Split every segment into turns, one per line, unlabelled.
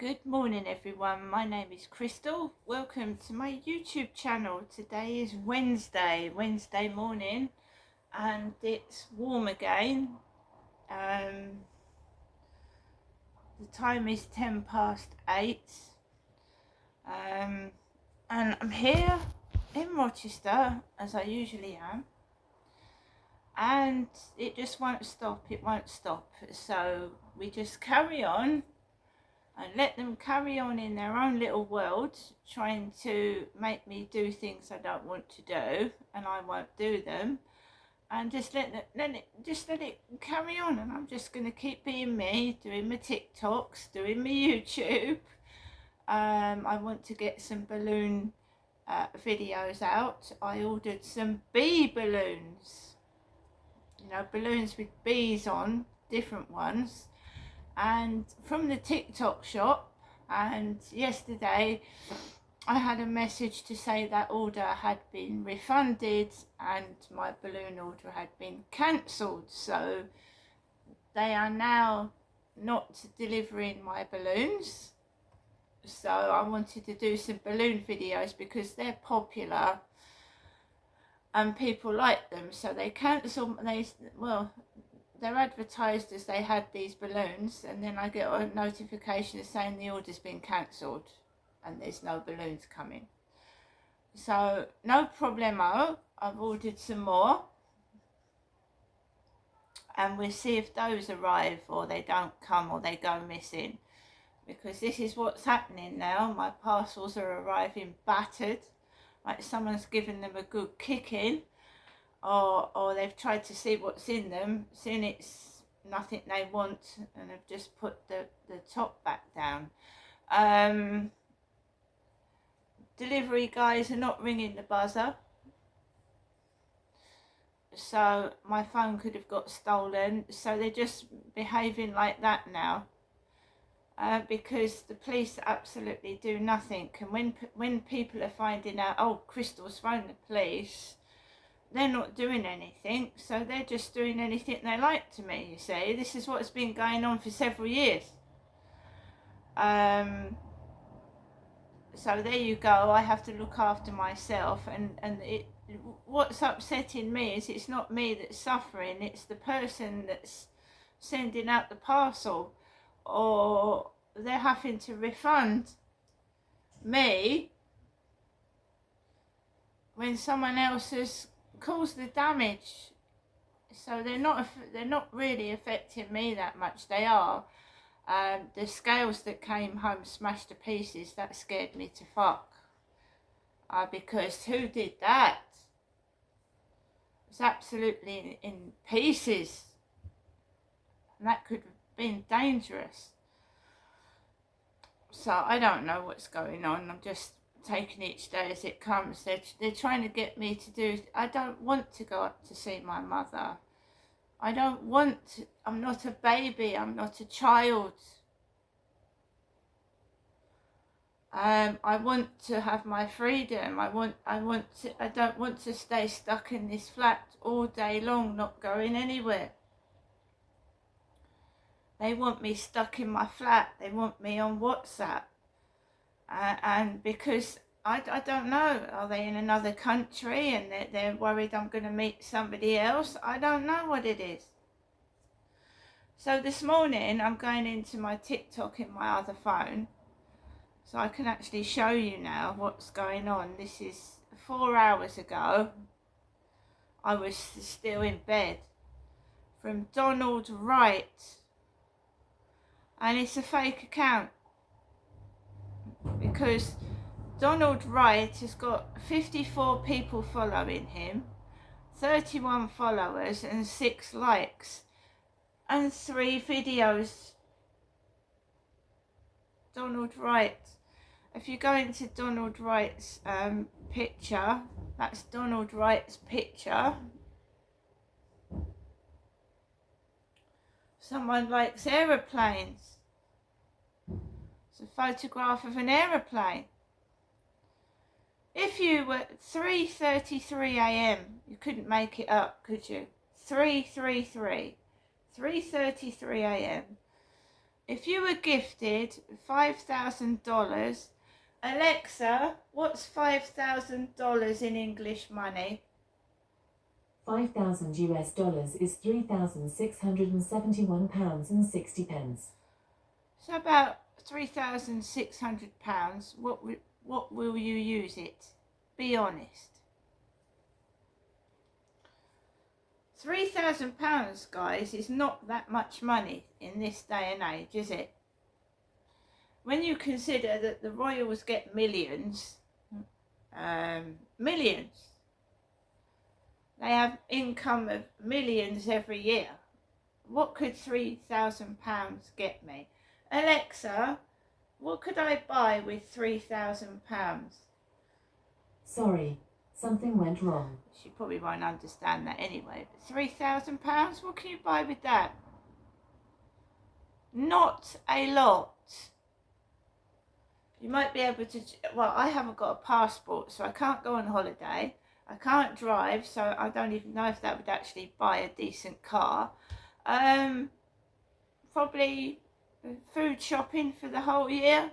Good morning everyone, my name is Crystal. Welcome to my YouTube channel. Today is Wednesday morning, and it's warm again. The time is 8:10, and I'm here in Rochester as I usually am, and it just won't stop, so we just carry on and let them carry on in their own little world, trying to make me do things I don't want to do, and I won't do them, and just let it carry on. And I'm just going to keep being me, doing my TikToks, doing my YouTube. I want to get some balloon videos out. I ordered some bee balloons, balloons with bees on, different ones, and from the TikTok shop. And yesterday I had a message to say that order had been refunded and my balloon order had been cancelled, so they are now not delivering my balloons. So I wanted to do some balloon videos because they're popular and people like them, so they cancelled. They're advertised as they had these balloons, and then I get a notification saying the order's been cancelled and there's no balloons coming. So no problemo, I've ordered some more, and we'll see if those arrive or they don't come or they go missing, because this is what's happening now. My parcels are arriving battered, like someone's given them a good kicking, or they've tried to see what's in them, seen it's nothing they want, and have just put the top back down. Delivery guys are not ringing the buzzer, so my phone could have got stolen, so they're just behaving like that now, because the police absolutely do nothing. And when people are finding out, oh, Crystal's phoned the police, they're not doing anything, so they're just doing anything they like to me, you see. This is what's been going on for several years. So there you go, I have to look after myself, and what's upsetting me is it's not me that's suffering, it's the person that's sending out the parcel, or they're having to refund me when someone else has caused the damage. So they're not really affecting me that much. They are. The scales that came home smashed to pieces, that scared me to fuck, because who did that? It was absolutely in pieces, and that could have been dangerous. So I don't know what's going on. I'm just taking each day as it comes. They're trying to get me to do. I don't want to go up to see my mother. I don't want to. I'm not a baby, I'm not a child. I want to have my freedom. I don't want to stay stuck in this flat all day long, not going anywhere. They want me stuck in my flat. They want me on WhatsApp. And because I don't know, are they in another country and they're worried I'm going to meet somebody else? I don't know what it is. So this morning I'm going into my TikTok in my other phone, so I can actually show you now what's going on. This is 4 hours ago. I was still in bed, from Donald Wright, and it's a fake account, because Donald Wright has got 54 people following him, 31 followers and 6 likes and 3 videos. Donald Wright. If you go into Donald Wright's picture, that's Donald Wright's picture. Someone likes aeroplanes. It's a photograph of an aeroplane. If you were 3:33 a.m, you couldn't make it up, could you? 3:33 a.m. if you were gifted $5,000, Alexa, what's $5,000 in English money?
5,000 US dollars is £3,671.60.
So about £3,600. What will you use it? Be honest. £3,000, guys, is not that much money in this day and age, is it? When you consider that the royals get millions, millions, they have income of millions every year. What could £3,000 get me? Alexa, what could I buy with £3,000?
Sorry, something went wrong.
She probably won't understand that anyway. But £3,000, what can you buy with that? Not a lot. You might be able to, well, I haven't got a passport, so I can't go on holiday. I can't drive, so I don't even know if that would actually buy a decent car. Probably food shopping for the whole year.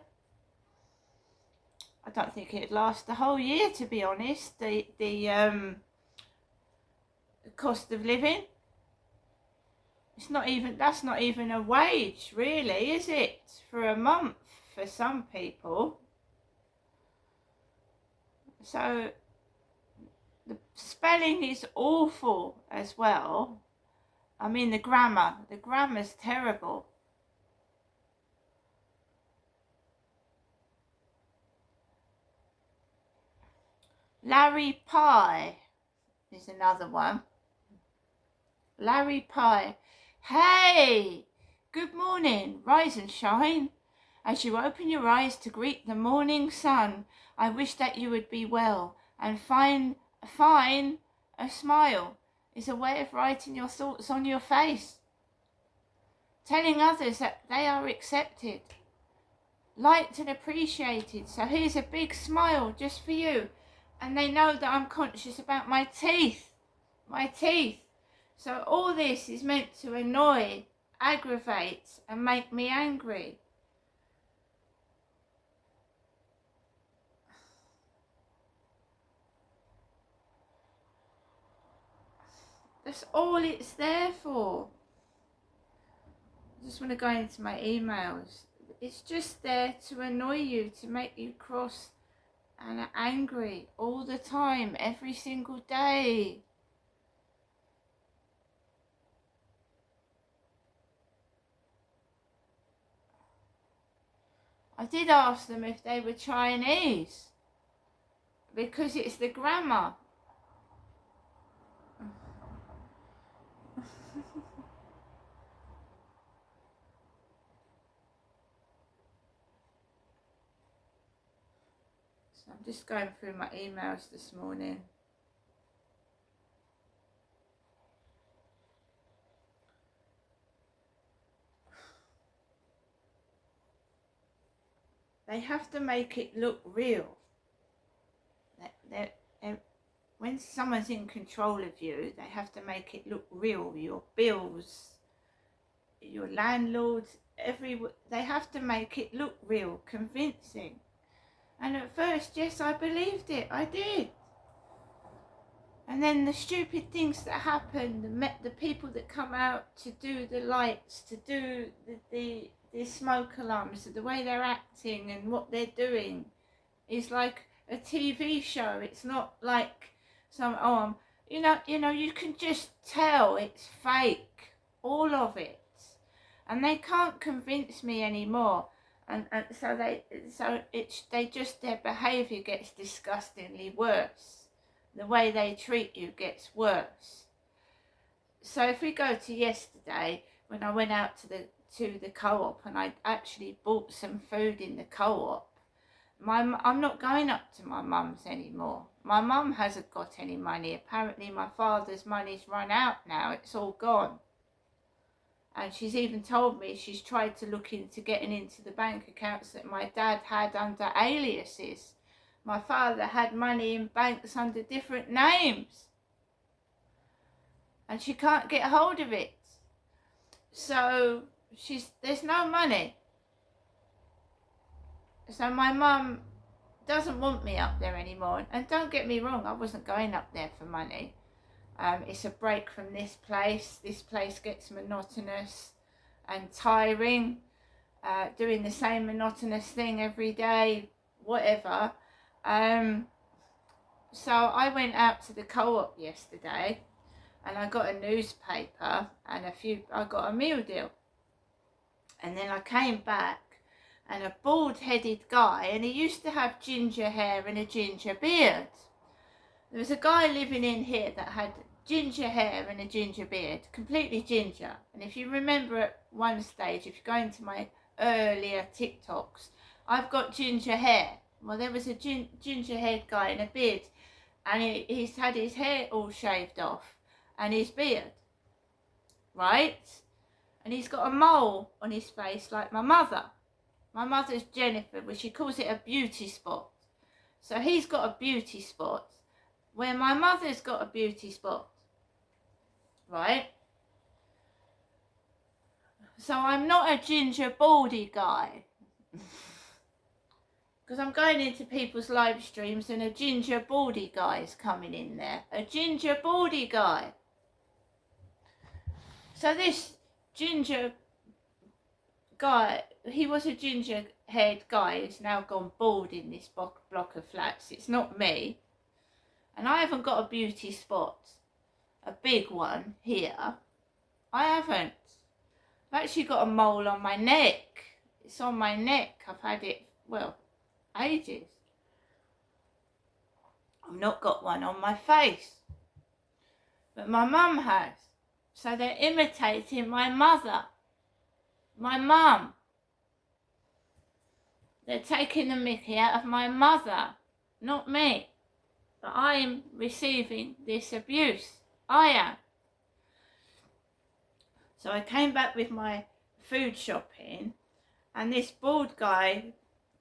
I don't think it'd last the whole year, to be honest. The cost of living. That's not even a wage, really, is it? For a month for some people. So the spelling is awful as well. I mean the grammar's terrible. Larry Pie is another one. Larry Pie. Hey, good morning, rise and shine. As you open your eyes to greet the morning sun, I wish that you would be well and fine. A smile is a way of writing your thoughts on your face, telling others that they are accepted, liked and appreciated. So here's a big smile just for you. And they know that I'm conscious about my teeth. So all this is meant to annoy, aggravate and make me angry. That's all it's there for. I just want to go into my emails. It's just there to annoy you, to make you cross and angry all the time, every single day. I did ask them if they were Chinese, because it's the grammar. So I'm just going through my emails this morning. They have to make it look real. When someone's in control of you, they have to make it look real. Your bills, your landlords, they have to make it look real, convincing. And at first, yes, I believed it. I did. And then the stupid things that happen, the people that come out to do the lights, to do the smoke alarms, the way they're acting and what they're doing is like a TV show. It's not like some, you can just tell it's fake, all of it. And they can't convince me anymore. And so their behaviour gets disgustingly worse. The way they treat you gets worse. So if we go to yesterday, when I went out to the co-op and I actually bought some food in the co-op, I'm not going up to my mum's anymore. My mum hasn't got any money. Apparently my father's money's run out now. It's all gone. And she's even told me she's tried to look into getting into the bank accounts that my dad had under aliases. My father had money in banks under different names. And she can't get hold of it. So there's no money. So my mum doesn't want me up there anymore. And don't get me wrong, I wasn't going up there for money. It's a break from this place. This place gets monotonous and tiring. Doing the same monotonous thing every day, whatever. So I went out to the co-op yesterday and I got a newspaper and I got a meal deal. And then I came back and a bald-headed guy, and he used to have ginger hair and a ginger beard. There was a guy living in here that had ginger hair and a ginger beard, completely ginger. And if you remember at one stage, if you go into my earlier TikToks, I've got ginger hair. Well, there was a ginger-haired guy in a beard, and he's had his hair all shaved off and his beard, right? And he's got a mole on his face like my mother. My mother's Jennifer, but she calls it a beauty spot. So he's got a beauty spot where my mother's got a beauty spot, right? So I'm not a ginger baldy guy. Because I'm going into people's live streams and a ginger baldy guy is coming in there. A ginger baldy guy. So this ginger guy, he was a ginger haired guy who's now gone bald in this block of flats. It's not me. And I haven't got a beauty spot, a big one here. I haven't. I've actually got a mole on my neck. It's on my neck. I've had it, well, ages. I've not got one on my face. But my mum has. So they're imitating my mother. My mum. They're taking the mickey out of my mother, not me. But I am receiving this abuse. I am. So I came back with my food shopping, and this bald guy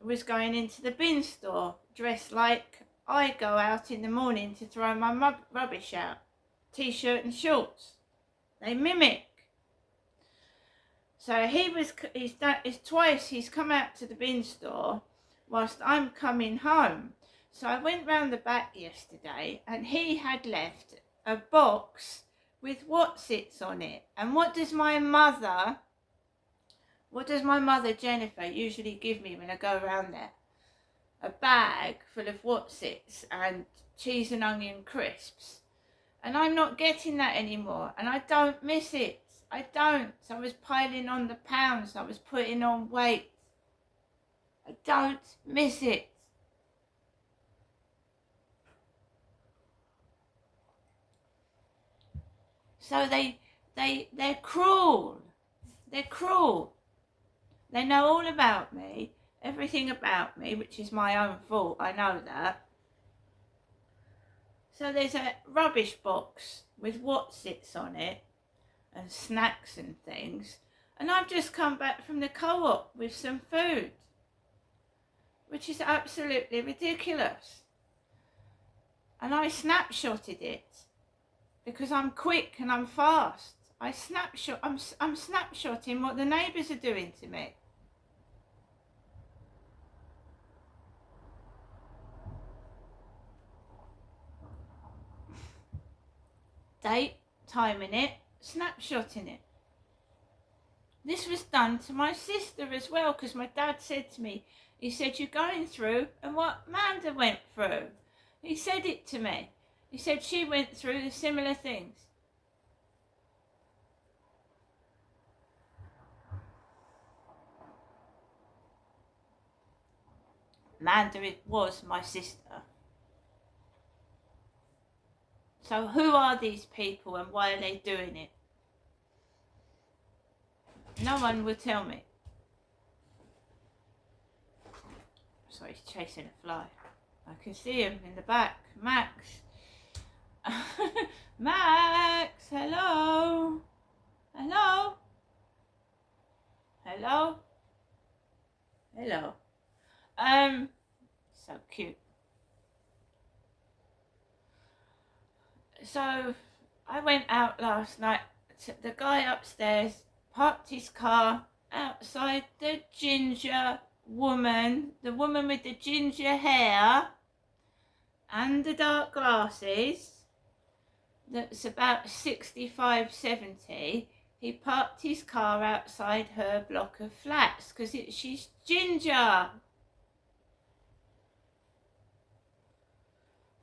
was going into the bin store dressed like I go out in the morning to throw my rubbish out. T-shirt and shorts. They mimic. So it's twice he's come out to the bin store whilst I'm coming home. So I went round the back yesterday and he had left a box with whatsits on it. And what does my mother Jennifer usually give me when I go around there? A bag full of whatsits and cheese and onion crisps. And I'm not getting that anymore, and I don't miss it. I don't. So I was piling on the pounds, I was putting on weight. I don't miss it. So they're cruel. They're cruel. They know all about me, everything about me, which is my own fault, I know that. So there's a rubbish box with whatsits on it and snacks and things, and I've just come back from the co-op with some food, which is absolutely ridiculous. And I snapshotted it because I'm quick and I'm fast. I'm snapshotting what the neighbours are doing to me. Date, timing it, snapshotting it. This was done to my sister as well, because my dad said to me, he said, you're going through and what Amanda went through. He said it to me. He said she went through the similar things. Amanda was my sister. So who are these people and why are they doing it? No one will tell me. Sorry, he's chasing a fly. I can see him in the back. Max. Max, hello. Hello. Hello. Hello. So cute. So I went out last night. The guy upstairs parked his car outside the ginger woman, the woman with the ginger hair and the dark glasses, that's about 65, 70. He parked his car outside her block of flats because she's ginger.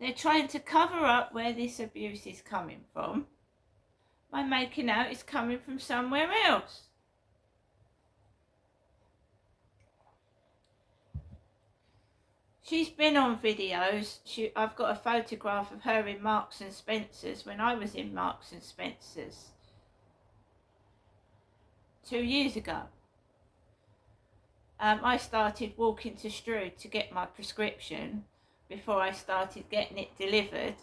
They're trying to cover up where this abuse is coming from by making out it's coming from somewhere else. She's been on videos. I've got a photograph of her in Marks and Spencer's when I was in Marks and Spencer's 2 years ago. I started walking to Strood to get my prescription before I started getting it delivered,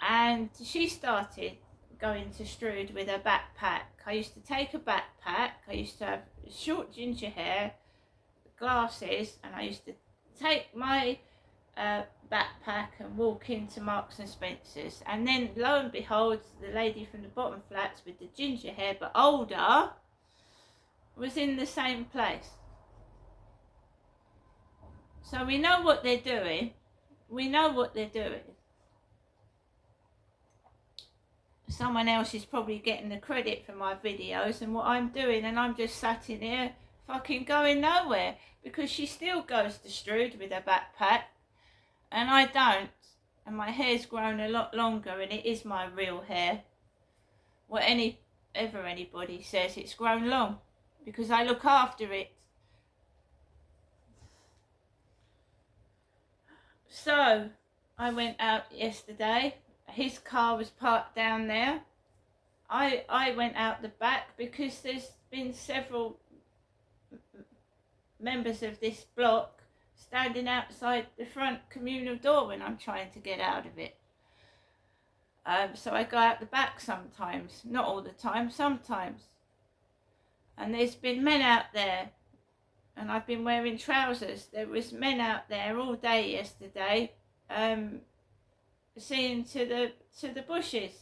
and she started going to Strood with her backpack. I used to take a backpack. I used to have short ginger hair, glasses, and I used to take my backpack and walk into Marks and Spencer's, and then lo and behold, the lady from the bottom flats with the ginger hair but older was in the same place. So we know what they're doing. We know what they're doing. Someone else is probably getting the credit for my videos and what I'm doing, and I'm just sat in here fucking going nowhere because she still goes to Strood with her backpack and I don't, and my hair's grown a lot longer and it is my real hair. Whatever anybody says, it's grown long because I look after it. So I went out yesterday. His car was parked down there. I went out the back because there's been several members of this block standing outside the front communal door when I'm trying to get out of it. So I go out the back sometimes, not all the time, sometimes. And there's been men out there, and I've been wearing trousers. There was men out there all day yesterday, seeing to the bushes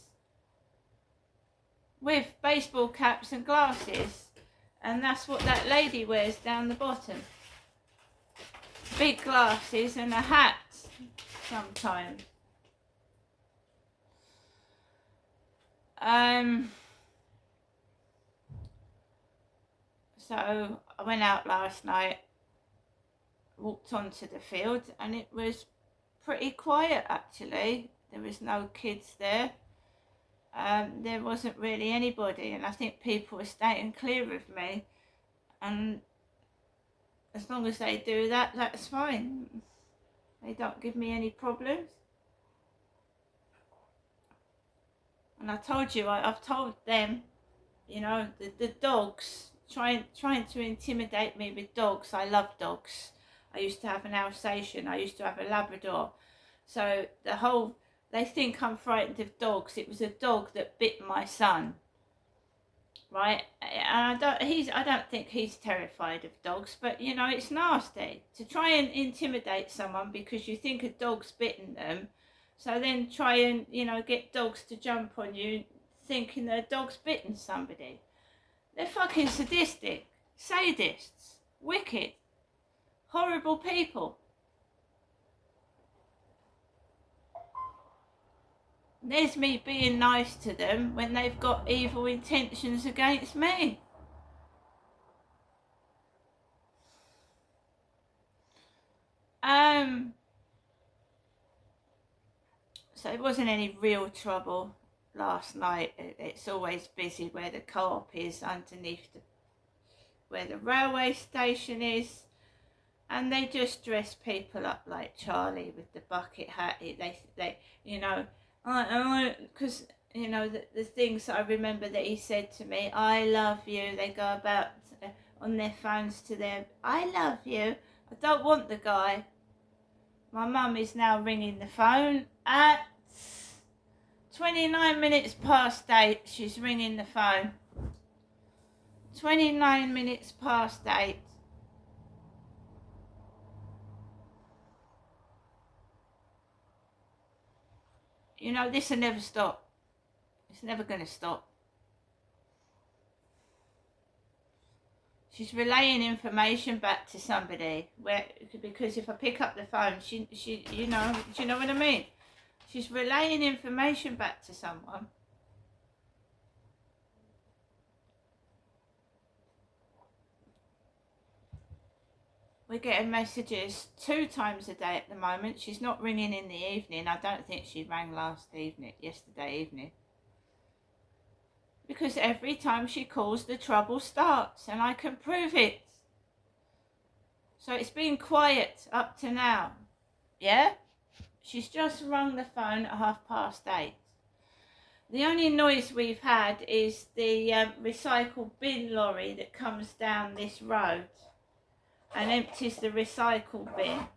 with baseball caps and glasses, and that's what that lady wears down the bottom. Big glasses and a hat sometimes. So I went out last night, walked onto the field, and it was pretty quiet actually. There was no kids there. There wasn't really anybody, and I think people were staying clear of me, and as long as they do that, that's fine. They don't give me any problems. And I told you, I've told them, you know, the dogs, trying to intimidate me with dogs. I love dogs. I used to have an Alsatian. I used to have a Labrador. So they think I'm frightened of dogs. It was a dog that bit my son, right? And I don't think he's terrified of dogs, but you know, it's nasty to try and intimidate someone because you think a dog's bitten them. So then try and, you know, get dogs to jump on you thinking that a dog's bitten somebody. They're fucking sadistic, sadists, wicked, horrible people. There's me being nice to them when they've got evil intentions against me. So it wasn't any real trouble last night. It's always busy where the co-op is, underneath where the railway station is, and they just dress people up like Charlie with the bucket hat. They you know, because you know the things I remember that he said to me, I love you. They go about on their phones to them, I love you. I don't want the guy. My mum is now ringing the phone at 29 minutes past 8. She's ringing the phone. 29 minutes past 8. You know, this will never stop. It's never going to stop. She's relaying information back to somebody. Because if I pick up the phone, she, you know, do you know what I mean? She's relaying information back to someone. We're getting messages 2 times a day at the moment. She's not ringing in the evening. I don't think she rang yesterday evening. Because every time she calls, the trouble starts, and I can prove it. So it's been quiet up to now. Yeah? She's just rung the phone at 8:30. The only noise we've had is the recycle bin lorry that comes down this road and empties the recycle bin.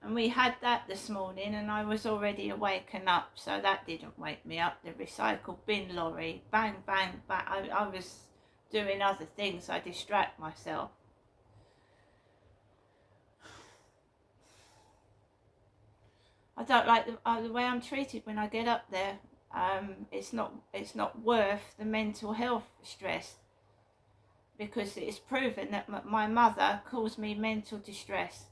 And we had that this morning, and I was already awaken up, so that didn't wake me up. The recycle bin lorry, bang, bang, bang. I was doing other things. I distract myself. I don't like the way I'm treated when I get up there. It's not worth the mental health stress, because it's proven that my mother calls me mental distress.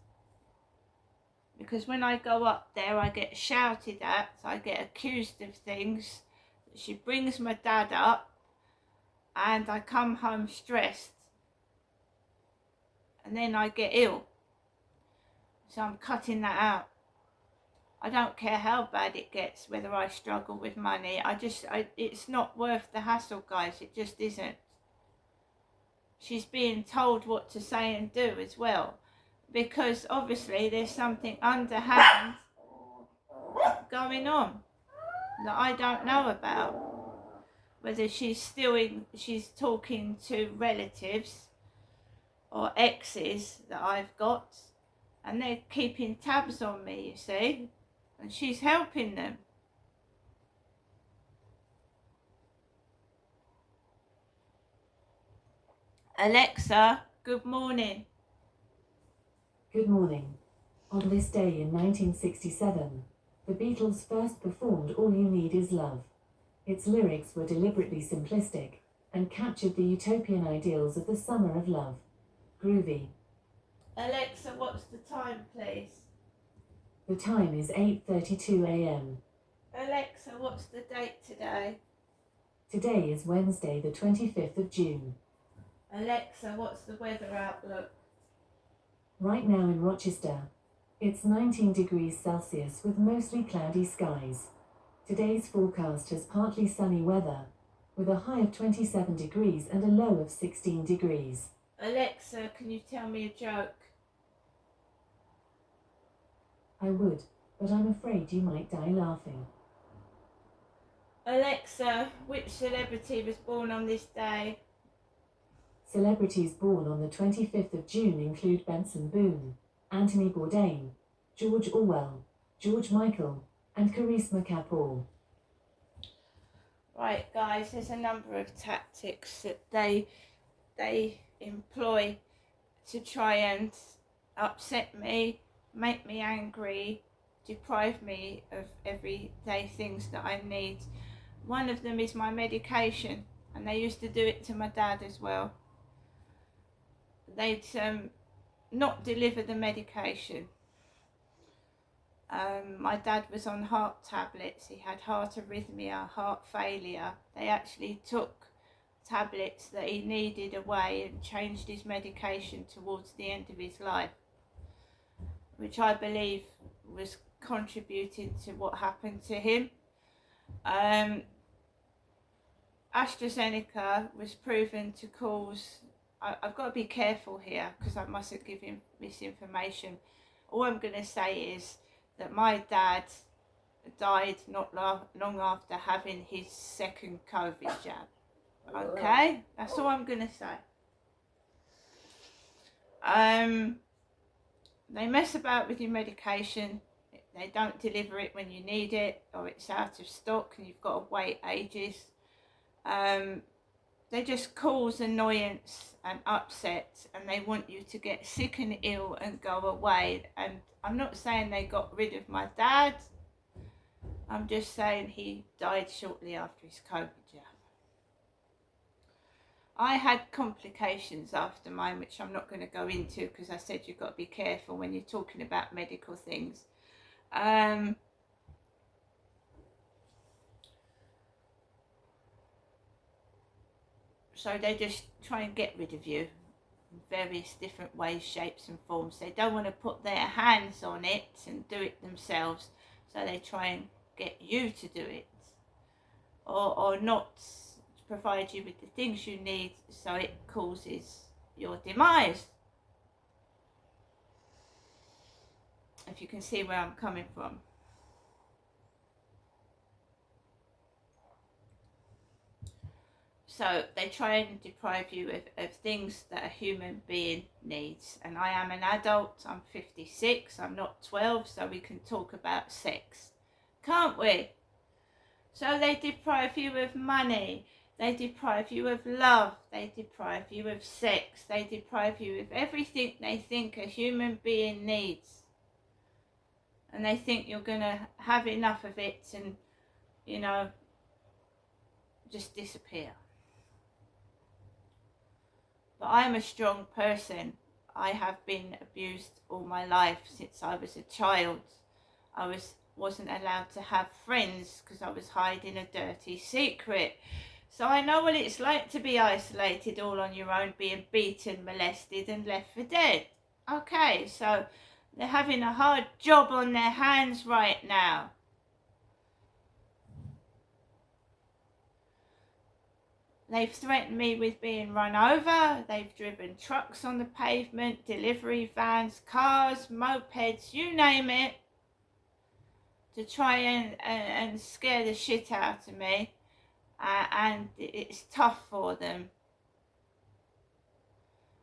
Because when I go up there, I get shouted at, I get accused of things. She brings my dad up, and I come home stressed, and then I get ill. So I'm cutting that out. I don't care how bad it gets, whether I struggle with money. It's not worth the hassle, guys. It just isn't. She's being told what to say and do as well, because obviously there's something underhand going on that I don't know about. Whether she's talking to relatives or exes that I've got, and they're keeping tabs on me, you see, and she's helping them. Alexa, good morning.
Good morning. On this day in 1967, the Beatles first performed All You Need Is Love. Its lyrics were deliberately simplistic and captured the utopian ideals of the summer of love. Groovy.
Alexa, what's the time, please?
The time is 8:32 a.m.
Alexa, what's the date today?
Today is Wednesday, the 25th of June.
Alexa, what's the weather outlook?
Right now in Rochester, it's 19 degrees Celsius with mostly cloudy skies. Today's forecast has partly sunny weather, with a high of 27 degrees and a low of 16 degrees.
Alexa, can you tell me a joke?
I would, but I'm afraid you might die laughing.
Alexa, which celebrity was born on this day?
Celebrities born on the 25th of June include Benson Boone, Anthony Bourdain, George Orwell, George Michael, and Charisma Kapoor.
Right, guys, there's a number of tactics that they employ to try and upset me, make me angry, deprive me of everyday things that I need. One of them is my medication, and they used to do it to my dad as well. They'd not deliver the medication. My dad was on heart tablets. He had heart arrhythmia, heart failure. They actually took tablets that he needed away and changed his medication towards the end of his life, which I believe was contributing to what happened to him. AstraZeneca was proven to cause, I've got to be careful here because I mustn't give him misinformation. All I'm going to say is that my dad died not long after having his second COVID jab. Okay? That's all I'm going to say. They mess about with your medication. They don't deliver it when you need it, or it's out of stock and you've got to wait ages. They just cause annoyance and upset, and they want you to get sick and ill and go away. And I'm not saying they got rid of my dad. I'm just saying he died shortly after his COVID jab. I had complications after mine, which I'm not going to go into because I said you've got to be careful when you're talking about medical things. So they just try and get rid of you in various different ways, shapes and forms. They don't want to put their hands on it and do it themselves, so they try and get you to do it, or not provide you with the things you need, so it causes your demise. If you can see where I'm coming from. So they try and deprive you of things that a human being needs. And I am an adult, I'm 56, I'm not 12, so we can talk about sex, can't we? So they deprive you of money, they deprive you of love, they deprive you of sex, they deprive you of everything they think a human being needs. And they think you're going to have enough of it and, you know, just disappear. But I'm a strong person. I have been abused all my life since I was a child. I wasn't allowed to have friends because I was hiding a dirty secret. So I know what it's like to be isolated all on your own, being beaten, molested and left for dead. Okay, so they're having a hard job on their hands right now. They've threatened me with being run over. They've driven trucks on the pavement, delivery vans, cars, mopeds, you name it, to try and scare the shit out of me. And it's tough for them.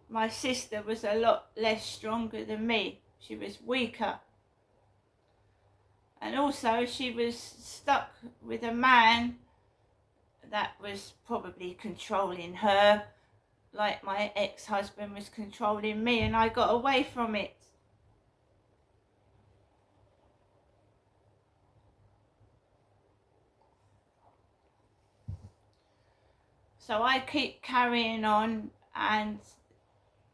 My sister was a lot less stronger than me. She was weaker. And also she was stuck with a man that was probably controlling her, like my ex-husband was controlling me, and I got away from it. So I keep carrying on, and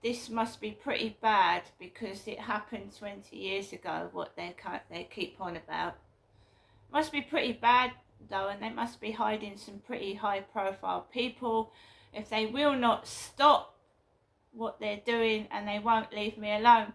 this must be pretty bad because it happened 20 years ago, what they keep on about. It must be pretty bad though, and they must be hiding some pretty high profile people if they will not stop what they're doing and they won't leave me alone.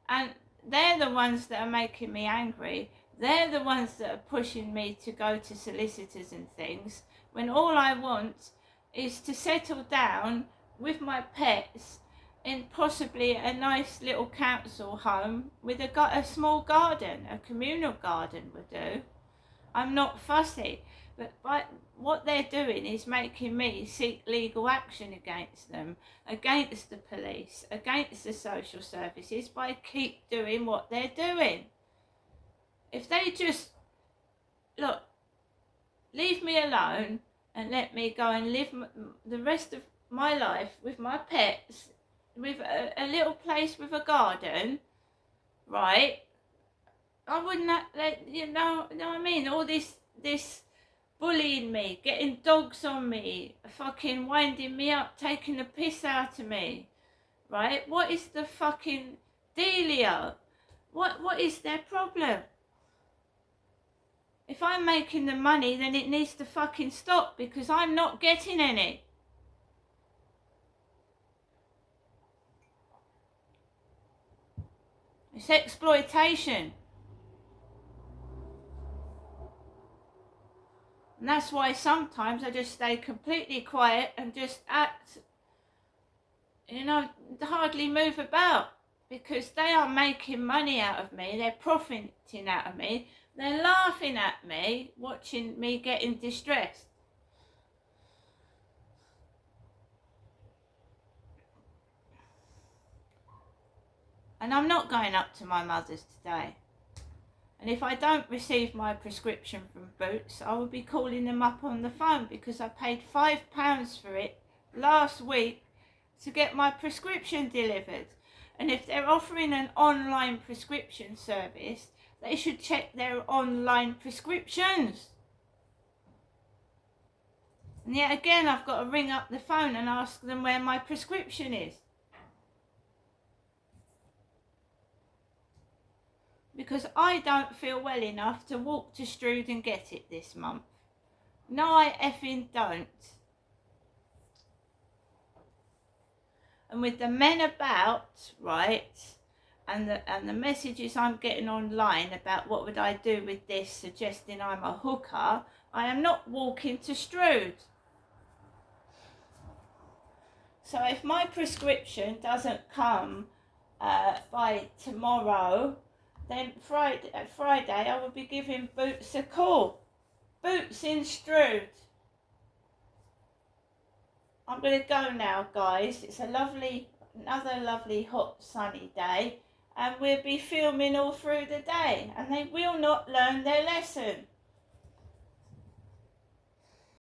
And they're the ones that are making me angry. They're the ones that are pushing me to go to solicitors and things, when all I want is to settle down with my pets in possibly a nice little council home with a small garden. A communal garden would do. I'm not fussy, but what they're doing is making me seek legal action against them, against the police, against the social services, by keep doing what they're doing. If they just, look, leave me alone and let me go and live the rest of my life with my pets, with a little place with a garden, right? I wouldn't let, you know what I mean? All this bullying me, getting dogs on me, fucking winding me up, taking the piss out of me, right? What is the fucking dealio? What is their problem? If I'm making the money, then it needs to fucking stop because I'm not getting any. It's exploitation. And that's why sometimes I just stay completely quiet and just act, you know, hardly move about, because they are making money out of me, they're profiting out of me, they're laughing at me, watching me getting distressed. And I'm not going up to my mother's today. And if I don't receive my prescription from Boots, I will be calling them up on the phone, because I paid £5 for it last week to get my prescription delivered. And if they're offering an online prescription service, they should check their online prescriptions. And yet again, I've got to ring up the phone and ask them where my prescription is. Because I don't feel well enough to walk to Strood and get it this month. No, I effing don't. And with the men about, right, and the messages I'm getting online about what would I do with this, suggesting I'm a hooker, I am not walking to Strood. So if my prescription doesn't come by tomorrow, then Friday I will be giving Boots a call. Boots in Strood. I'm going to go now, guys. It's another lovely hot sunny day, and we'll be filming all through the day, and they will not learn their lesson.